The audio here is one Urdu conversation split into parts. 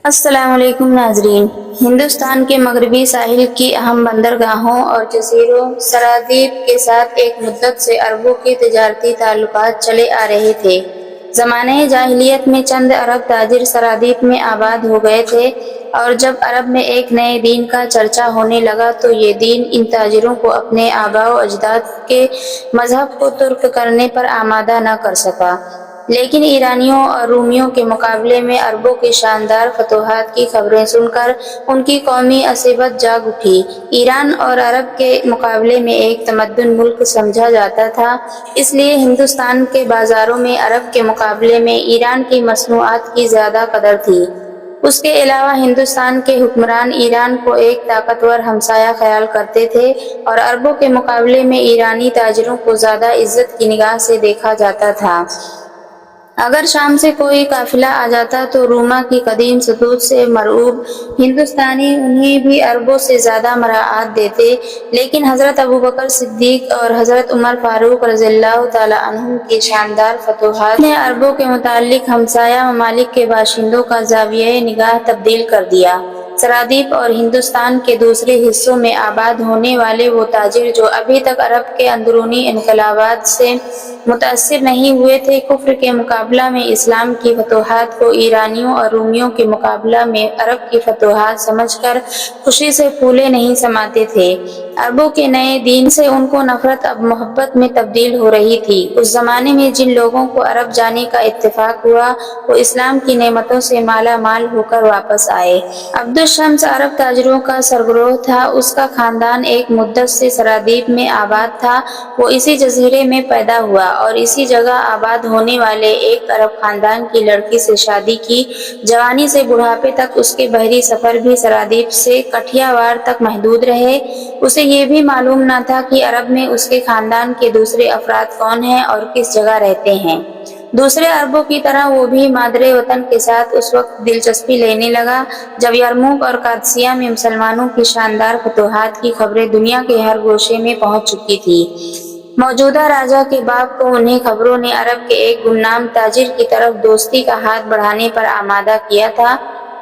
السلام علیکم ناظرین۔ ہندوستان کے مغربی ساحل کی اہم بندرگاہوں اور جزیروں سرادیپ کے ساتھ ایک مدت سے اربوں کے تجارتی تعلقات چلے آ رہے تھے۔ زمانہ جاہلیت میں چند عرب تاجر سرادیپ میں آباد ہو گئے تھے، اور جب عرب میں ایک نئے دین کا چرچا ہونے لگا تو یہ دین ان تاجروں کو اپنے آباء و اجداد کے مذہب کو ترک کرنے پر آمادہ نہ کر سکا۔ لیکن ایرانیوں اور رومیوں کے مقابلے میں عربوں کے شاندار فتوحات کی خبریں سن کر ان کی قومی عصبیت جاگ اٹھی۔ ایران اور عرب کے مقابلے میں ایک تمدن ملک سمجھا جاتا تھا، اس لیے ہندوستان کے بازاروں میں عرب کے مقابلے میں ایران کی مصنوعات کی زیادہ قدر تھی۔ اس کے علاوہ ہندوستان کے حکمران ایران کو ایک طاقتور ہمسایہ خیال کرتے تھے، اور عربوں کے مقابلے میں ایرانی تاجروں کو زیادہ عزت کی نگاہ سے دیکھا جاتا تھا۔ اگر شام سے کوئی قافلہ آ جاتا تو روما کی قدیم سطوح سے مرعوب ہندوستانی انہیں بھی عربوں سے زیادہ مراعات دیتے، لیکن حضرت ابوبکر صدیق اور حضرت عمر فاروق رضی اللہ تعالیٰ عنہم کی شاندار فتوحات نے عربوں کے متعلق ہمسایہ ممالک کے باشندوں کا زاویہ نگاہ تبدیل کر دیا۔ سرادیپ اور ہندوستان کے دوسرے حصوں میں آباد ہونے والے وہ تاجر جو ابھی تک عرب کے اندرونی انقلابات سے متاثر نہیں ہوئے تھے، کفر کے مقابلہ میں اسلام کی فتوحات کو ایرانیوں اور رومیوں کے مقابلہ میں عرب کی فتوحات سمجھ کر خوشی سے پھولے نہیں سماتے تھے۔ عربوں کے نئے دین سے ان کو نفرت اب محبت میں تبدیل ہو رہی تھی۔ اس زمانے میں جن لوگوں کو عرب جانے کا اتفاق ہوا وہ اسلام کی نعمتوں سے مالا مال ہو کر واپس آئے۔ عبدالشمس عرب تاجروں کا سربراہ تھا۔ اس کا خاندان ایک مدت سے سرادیپ میں آباد تھا۔ وہ اسی جزیرے میں پیدا ہوا اور اسی جگہ آباد ہونے والے ایک عرب خاندان کی لڑکی سے شادی کی۔ جوانی سے بڑھاپے تک اس کے بحری سفر بھی سرادیپ سے کٹھیاوار تک محدود رہے۔ اسے یہ بھی معلوم نہ تھا کہ عرب میں اس کے خاندان کے دوسرے افراد کون ہیں اور کس جگہ رہتے ہیں۔ دوسرے عربوں کی طرح وہ بھی مادر وطن کے ساتھ اس وقت دلچسپی لینے لگا جب یرموک اور قادسیہ میں مسلمانوں کی شاندار فتوحات کی خبریں دنیا کے ہر گوشے میں پہنچ چکی تھی۔ موجودہ راجا کے باپ کو انہیں خبروں نے عرب کے ایک گمنام تاجر کی طرف دوستی کا ہاتھ بڑھانے پر آمادہ کیا تھا۔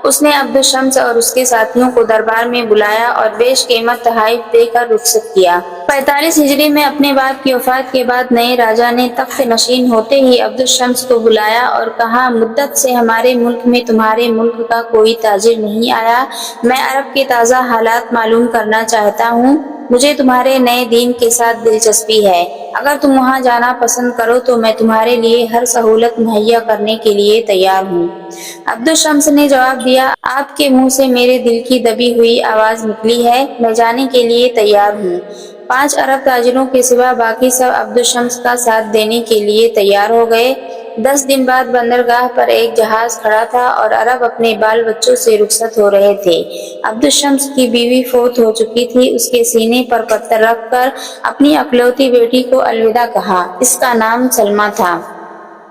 اس نے عبدالشمس اور اس کے ساتھیوں کو دربار میں بلایا اور بیش قیمت تحائف دے کر رخصت کیا۔ 45 ہجری میں اپنے باپ کی وفات کے بعد نئے راجا نے تخت نشین ہوتے ہی عبدالشمس کو بلایا اور کہا، مدت سے ہمارے ملک میں تمہارے ملک کا کوئی تاجر نہیں آیا۔ میں عرب کے تازہ حالات معلوم کرنا چاہتا ہوں۔ مجھے تمہارے نئے دین کے ساتھ دلچسپی ہے۔ اگر تم وہاں جانا پسند کرو تو میں تمہارے لیے ہر سہولت مہیا کرنے کے لیے تیار ہوں۔ عبدالشمس نے جواب دیا، آپ کے منہ سے میرے دل کی دبی ہوئی آواز نکلی ہے، میں جانے کے لیے تیار ہوں۔ 5 عرب تاجروں کے سوا باقی سب عبدالشمس کا ساتھ دینے کے لیے تیار ہو گئے۔ 10 دن بعد بندرگاہ پر ایک جہاز کھڑا تھا اور عرب اپنے بال بچوں سے رخصت ہو رہے تھے۔ عبدالشمس کی بیوی فوت ہو چکی تھی۔ اس کے سینے پر پتھر رکھ کر اپنی اکلوتی بیٹی کو الوداع کہا۔ اس کا نام سلمیٰ تھا۔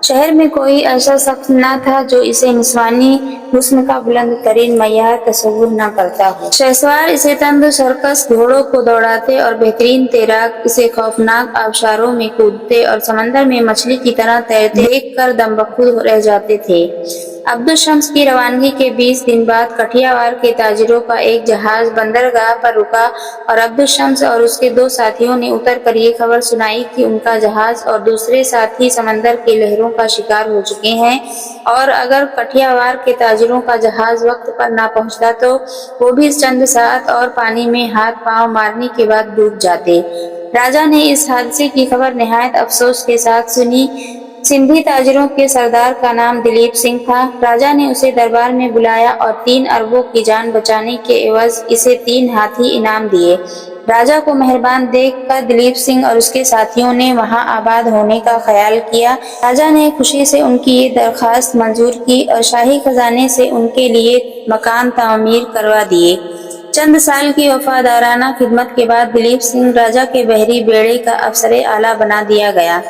شہر میں کوئی ایسا شخص نہ تھا جو اسے نسوانی حسن کا بلند ترین معیار تصور نہ کرتا ہو۔ شہسوار اسے تند سرکش گھوڑوں کو دوڑاتے اور بہترین تیراک اسے خوفناک آبشاروں میں کودتے اور سمندر میں مچھلی کی طرح تیرتے دیکھ کر دم بخود رہ جاتے تھے۔ عبدالشمس کی روانگی کے 20 دن بعد کٹھیاوار کے تاجروں کا ایک جہاز بندرگاہ پر رکا اور عبدالشمس اور اس کے 2 ساتھیوں نے اتر کر یہ خبر سنائی کہ ان کا جہاز اور دوسرے ساتھی سمندر کی لہروں کا شکار ہو چکے ہیں، اور اگر کٹھیاوار کے تاجروں کا جہاز وقت پر نہ پہنچتا تو وہ بھی چند ساعت اور پانی میں ہاتھ پاؤں مارنے کے بعد ڈوب جاتے۔ راجا نے اس حادثے کی خبر نہایت افسوس کے ساتھ سنی۔ سندھی تاجروں کے سردار کا نام دلیپ سنگھ تھا۔ راجا نے اسے دربار میں بلایا اور 3 عربوں کی جان بچانے کے عوض اسے 3 ہاتھی انعام دیے۔ راجا کو مہربان دیکھ کر دلیپ سنگھ اور اس کے ساتھیوں نے وہاں آباد ہونے کا خیال کیا۔ راجا نے خوشی سے ان کی یہ درخواست منظور کی اور شاہی خزانے سے ان کے لیے مکان تعمیر کروا دیے۔ چند سال کی وفادارانہ خدمت کے بعد دلیپ سنگھ راجا کے بحری بیڑے کا افسر اعلیٰ بنا دیا گیا۔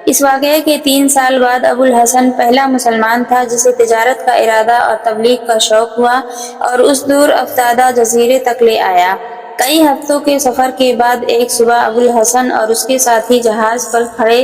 اس واقعے کے 3 سال بعد ابوالحسن پہلا مسلمان تھا جسے تجارت کا ارادہ اور تبلیغ کا شوق ہوا اور اس دور افتادہ جزیرے تک لے آیا۔ کئی ہفتوں کے سفر کے بعد ایک صبح ابوالحسن اور اس کے ساتھی جہاز پر کھڑے